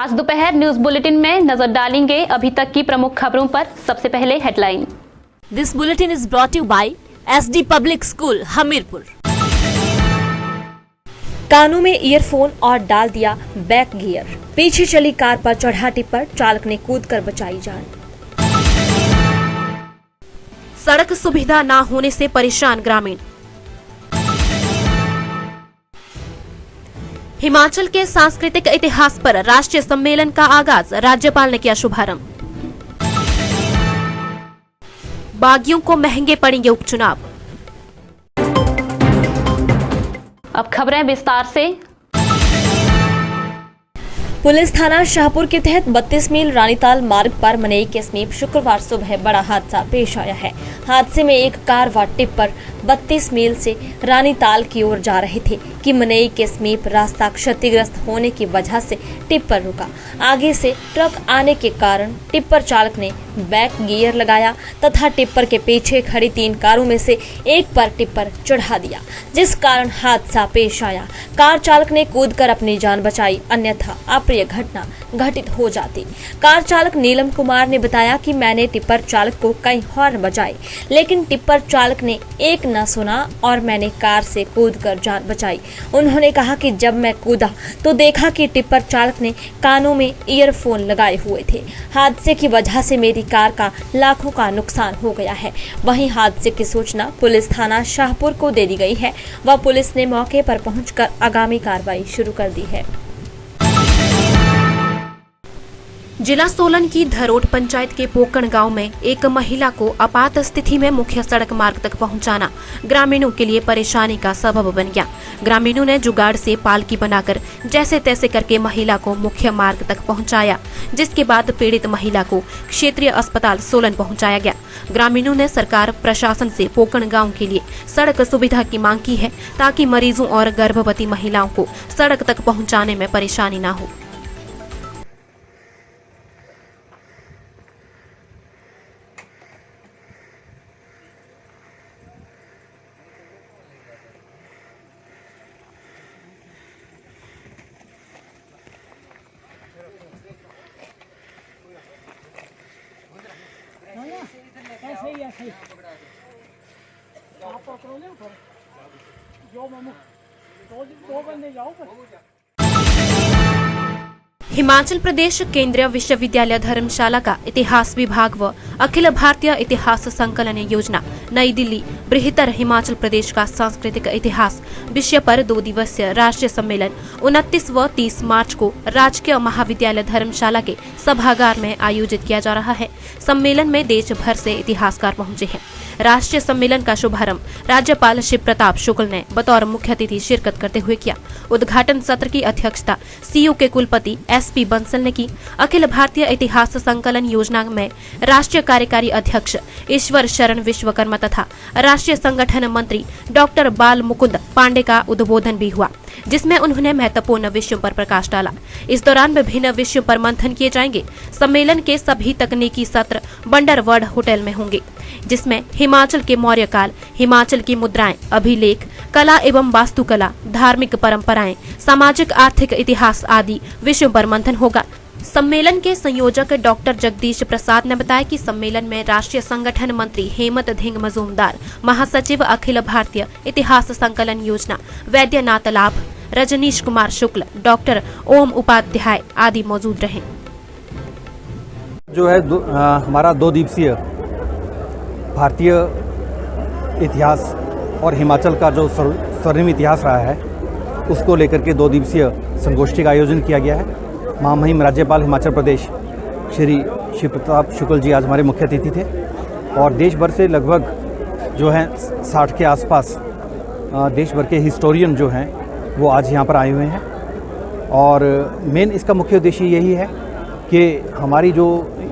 आज दोपहर news bulletin में नजर डालेंगे अभी तक की प्रमुख खबरों पर। सबसे पहले headline. This bulletin is brought you by SD public school Hamirpur. कानों में ईयरफोन और डाल दिया बैक गियर, पीछे चली कार पर चढ़ा टिप्पर, चालक ने कूदकर बचाई जान। सड़क सुविधा न होने से परेशान ग्रामीण। हिमाचल के सांस्कृतिक इतिहास पर राष्ट्रीय सम्मेलन का आगाज, राज्यपाल ने किया शुभारंभ। बागियों को महंगे पड़ेंगे उपचुनाव। अब खबरें विस्तार से। पुलिस थाना शाहपुर के तहत 32 मील रानीताल मार्ग पर मनई के समीप शुक्रवार सुबह बड़ा हादसा पेश आया है। हादसे में एक कार व टिप्पर 32 मील से रानीताल की ओर जा रहे थे कि मनई के समीप रास्ता क्षतिग्रस्त होने की वजह से टिप्पर रुका। आगे से ट्रक आने के कारण टिप्पर चालक ने बैक गियर लगाया तथा टिप्पर के पीछे खड़ी 3 कारों में से एक पर टिप्पर चढ़ा दिया, जिस कारण हादसा पेश आया। कार चालक ने कूदकर अपनी जान बचाई, अन्यथा अप्रिय घटना घटित हो जाती। कार चालक नीलम कुमार ने बताया कि मैंने टिप्पर चालक को कई हॉर्न बजाए, लेकिन टिप्पर चालक ने एक न सुना और मैंने कार से कूदकर जान बचाई। उन्होंने कहा कि जब मैं कूदा तो देखा कि टिप्पर चालक ने कानों में ईयरफोन लगाए हुए थे। हादसे की वजह से मेरी कार का लाखों का नुकसान हो गया है। वहीं हादसे की सूचना पुलिस थाना शाहपुर को दे दी गई है व पुलिस ने मौके पर पहुंचकर आगामी कार्रवाई शुरू कर दी है। जिला सोलन की धरोट पंचायत के पोकण गांव में एक महिला को आपात स्थिति में मुख्य सड़क मार्ग तक पहुंचाना ग्रामीणों के लिए परेशानी का सबब बन गया। ग्रामीणों ने जुगाड़ से पालकी बनाकर जैसे तैसे करके महिला को मुख्य मार्ग तक पहुंचाया, जिसके बाद पीड़ित महिला को क्षेत्रीय अस्पताल सोलन पहुंचाया गया। ग्रामीणों ने सरकार प्रशासन से पोकण गाँव के लिए सड़क सुविधा की मांग की है, ताकि मरीजों और गर्भवती महिलाओं को सड़क तक पहुँचाने में परेशानी न हो। ऐसे ही आप पकड़ो ले ऊपर जो मामू दो बंदे जाओ पर। हिमाचल प्रदेश केंद्रीय विश्वविद्यालय धर्मशाला का इतिहास विभाग व अखिल भारतीय इतिहास संकलन योजना नई दिल्ली बृहत्तर हिमाचल प्रदेश का सांस्कृतिक इतिहास विषय पर 2 दिवसीय राष्ट्रीय सम्मेलन 29 व 30 मार्च को राजकीय महाविद्यालय धर्मशाला के सभागार में आयोजित किया जा रहा है। सम्मेलन में देश भर से इतिहासकार पहुंचे हैं। राष्ट्रीय सम्मेलन का शुभारंभ राज्यपाल शिव प्रताप शुक्ल ने बतौर मुख्य अतिथि शिरकत करते हुए किया। उद्घाटन सत्र की अध्यक्षता CU के कुलपति SP बंसल ने की। अखिल भारतीय इतिहास संकलन योजना में राष्ट्रीय कार्यकारी अध्यक्ष ईश्वर शरण विश्वकर्मा तथा राष्ट्रीय संगठन मंत्री डॉक्टर बाल मुकुंद पांडे का उद्बोधन भी हुआ, जिसमें उन्होंने महत्वपूर्ण विषयों पर प्रकाश डाला। इस दौरान विभिन्न विषयों पर मंथन किए जाएंगे। सम्मेलन के सभी तकनीकी सत्र बंडरवर्ड होटल में होंगे, जिसमें हिमाचल के मौर्य काल, हिमाचल की मुद्राएं, अभिलेख, कला एवं वास्तुकला, धार्मिक परंपराएं, सामाजिक आर्थिक इतिहास आदि विषयों पर मंथन होगा। सम्मेलन के संयोजक डॉक्टर जगदीश प्रसाद ने बताया कि सम्मेलन में राष्ट्रीय संगठन मंत्री हेमंत धिंग मजूमदार, महासचिव अखिल भारतीय इतिहास संकलन योजना वैद्यनाथ लाभ, रजनीश कुमार शुक्ल, डॉक्टर ओम उपाध्याय आदि मौजूद रहे। जो है हमारा 2 दिवसीय भारतीय इतिहास और हिमाचल का जो स्वर्णिम इतिहास रहा है, उसको लेकर के 2 दिवसीय संगोष्ठी का आयोजन किया गया है। महामहिम राज्यपाल हिमाचल प्रदेश श्री शिव प्रताप शुक्ल जी आज हमारे मुख्य अतिथि थे और देश भर से लगभग जो है 60 के आसपास देश भर के हिस्टोरियन जो हैं वो आज यहाँ पर आए हुए हैं। और मेन इसका मुख्य उद्देश्य यही है कि हमारी जो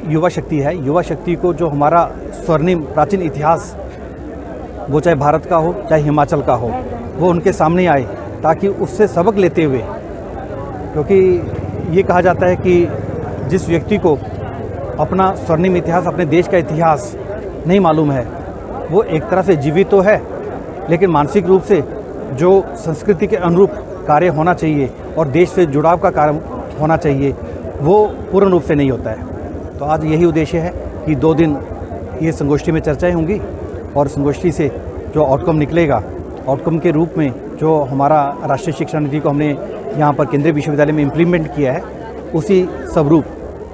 युवा शक्ति है, युवा शक्ति को जो हमारा स्वर्णिम प्राचीन इतिहास, वो चाहे भारत का हो चाहे हिमाचल का हो, वो उनके सामने आए, ताकि उससे सबक लेते हुए, क्योंकि ये कहा जाता है कि जिस व्यक्ति को अपना स्वर्णिम इतिहास, अपने देश का इतिहास नहीं मालूम है, वो एक तरह से जीवित तो है, लेकिन मानसिक रूप से जो संस्कृति के अनुरूप कार्य होना चाहिए और देश से जुड़ाव का कार्य होना चाहिए, वो पूर्ण रूप से नहीं होता है। तो आज यही उद्देश्य है कि 2 दिन ये संगोष्ठी में चर्चाएं होंगी और संगोष्ठी से जो आउटकम निकलेगा, आउटकम के रूप में जो हमारा राष्ट्रीय शिक्षा नीति को हमने यहाँ पर केंद्रीय विश्वविद्यालय में इम्प्लीमेंट किया है, उसी स्वरूप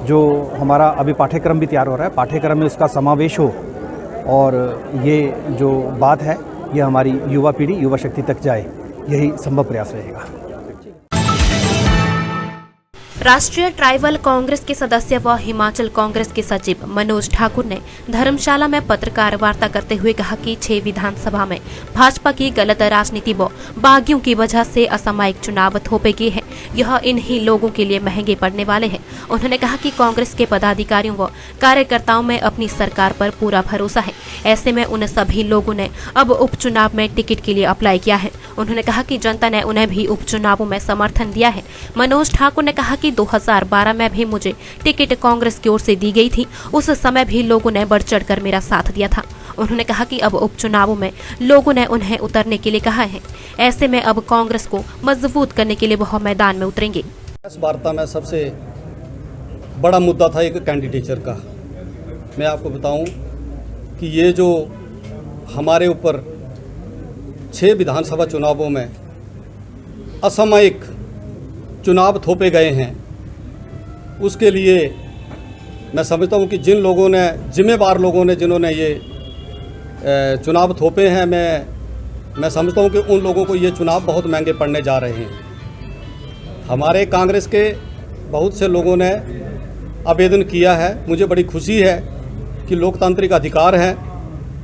जो हमारा अभी पाठ्यक्रम भी तैयार हो रहा है, पाठ्यक्रम में उसका समावेश हो और ये जो बात है ये हमारी युवा पीढ़ी, युवा शक्ति तक जाए, यही संभव प्रयास रहेगा। राष्ट्रीय ट्राइबल कांग्रेस के सदस्य व हिमाचल कांग्रेस के सचिव मनोज ठाकुर ने धर्मशाला में पत्रकार वार्ता करते हुए कहा कि 6 विधानसभा में भाजपा की गलत राजनीति व बागियों की वजह से असामयिक चुनाव थोपे गए हैं। यह इन्हीं लोगों के लिए महंगे पड़ने वाले हैं। उन्होंने कहा कि कांग्रेस के पदाधिकारियों व कार्यकर्ताओं में अपनी सरकार पर पूरा भरोसा है। ऐसे में उन सभी लोगों ने अब उपचुनाव में टिकट के लिए अप्लाई किया है। उन्होंने कहा कि जनता ने उन्हें भी उपचुनावों में समर्थन दिया है। मनोज ठाकुर ने कहा कि 2012 में भी मुझे टिकट कांग्रेस की ओर से दी गई थी। उस समय भी लोगों ने बढ़ चढ़ कर मेरा साथ दिया था। उन्होंने कहा कि अब उपचुनावों में लोगों ने उन्हें उतरने के लिए कहा है। ऐसे में अब कांग्रेस को मजबूत करने के लिए वह मैदान में उतरेंगे। इस वार्ता में सबसे बड़ा मुद्दा था एक कैंडिडेचर का। मैं आपको बताऊं कि ये जो हमारे ऊपर 6 विधानसभा चुनावों में असामयिक चुनाव थोपे गए हैं, उसके लिए मैं समझता हूं कि जिन लोगों ने, जिम्मेवार लोगों ने, जिन्होंने ये चुनाव थोपे हैं, मैं समझता हूं कि उन लोगों को ये चुनाव बहुत महंगे पड़ने जा रहे हैं। हमारे कांग्रेस के बहुत से लोगों ने आवेदन किया है। मुझे बड़ी खुशी है कि लोकतांत्रिक अधिकार है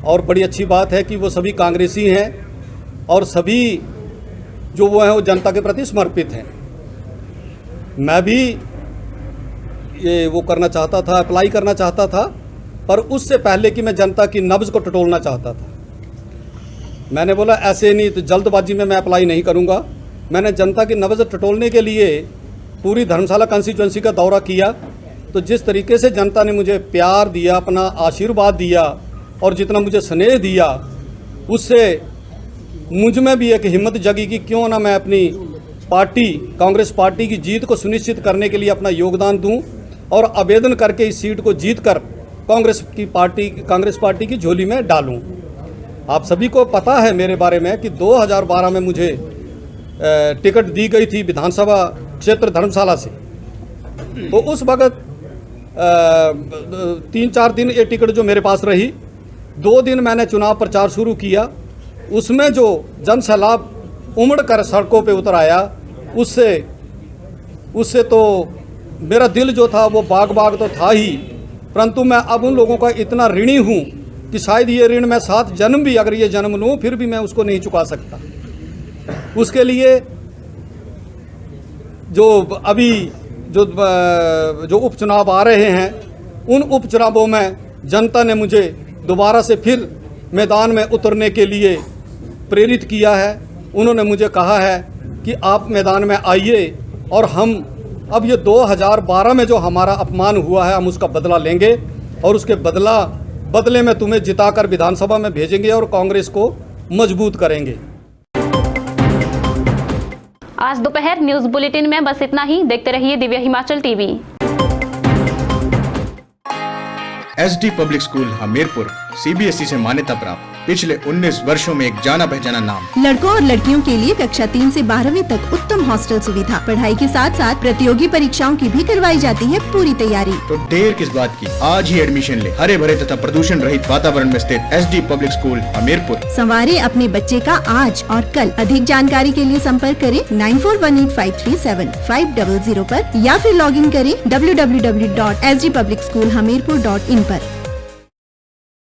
और बड़ी अच्छी बात है कि वो सभी कांग्रेसी हैं और सभी जो वो हैं वो जनता के प्रति समर्पित हैं। मैं भी ये वो करना चाहता था, अप्लाई करना चाहता था, पर उससे पहले कि मैं जनता की नब्ज़ को टटोलना चाहता था। मैंने बोला ऐसे नहीं, तो जल्दबाजी में मैं अप्लाई नहीं करूंगा। मैंने जनता की नब्ज़ टटोलने के लिए पूरी धर्मशाला कंस्टिट्यूंसी का दौरा किया। तो जिस तरीके से जनता ने मुझे प्यार दिया, अपना आशीर्वाद दिया और जितना मुझे स्नेह दिया, उससे मुझ में भी एक हिम्मत जगी कि क्यों ना मैं अपनी पार्टी, कांग्रेस पार्टी की जीत को सुनिश्चित करने के लिए अपना योगदान दूं और आवेदन करके इस सीट को जीतकर कांग्रेस पार्टी की झोली में डालूं। आप सभी को पता है मेरे बारे में कि 2012 में मुझे टिकट दी गई थी विधानसभा क्षेत्र धर्मशाला से। तो उस वक्त 3-4 दिन ये टिकट जो मेरे पास रही, 2 दिन मैंने चुनाव प्रचार शुरू किया। उसमें जो जन सैलाब उमड़ कर सड़कों पे उतर आया, उससे तो मेरा दिल जो था वो बाग तो था ही, परंतु मैं अब उन लोगों का इतना ऋणी हूँ कि शायद ये ऋण मैं 7 जन्म भी अगर ये जन्म लूँ फिर भी मैं उसको नहीं चुका सकता। उसके लिए जो अभी जो उपचुनाव आ रहे हैं, उन उपचुनावों में जनता ने मुझे दोबारा से फिर मैदान में उतरने के लिए प्रेरित किया है। उन्होंने मुझे कहा है कि आप मैदान में आइए और हम अब ये 2012 में जो हमारा अपमान हुआ है हम उसका बदला लेंगे और उसके बदले में तुम्हें जिताकर विधानसभा में भेजेंगे और कांग्रेस को मजबूत करेंगे। आज दोपहर न्यूज बुलेटिन में बस इतना ही। देखते रहिए Divya Himachal TV. SD public school Hamirpur CBSE से मान्यता प्राप्त, पिछले 19 वर्षों में एक जाना पहचाना नाम। लड़कों और लड़कियों के लिए कक्षा 3 से 12वीं तक उत्तम हॉस्टल सुविधा, पढ़ाई के साथ साथ प्रतियोगी परीक्षाओं की भी करवाई जाती है पूरी तैयारी। तो देर किस बात की, आज ही एडमिशन ले। हरे भरे तथा प्रदूषण रहित वातावरण में स्थित एसडी पब्लिक स्कूल हमीरपुर। संवारे अपने बच्चे का आज और कल। अधिक जानकारी के लिए संपर्क करें 9418537500 पर या फिर लॉगिन करें www.sdpublicschoolhamirpur.in पर।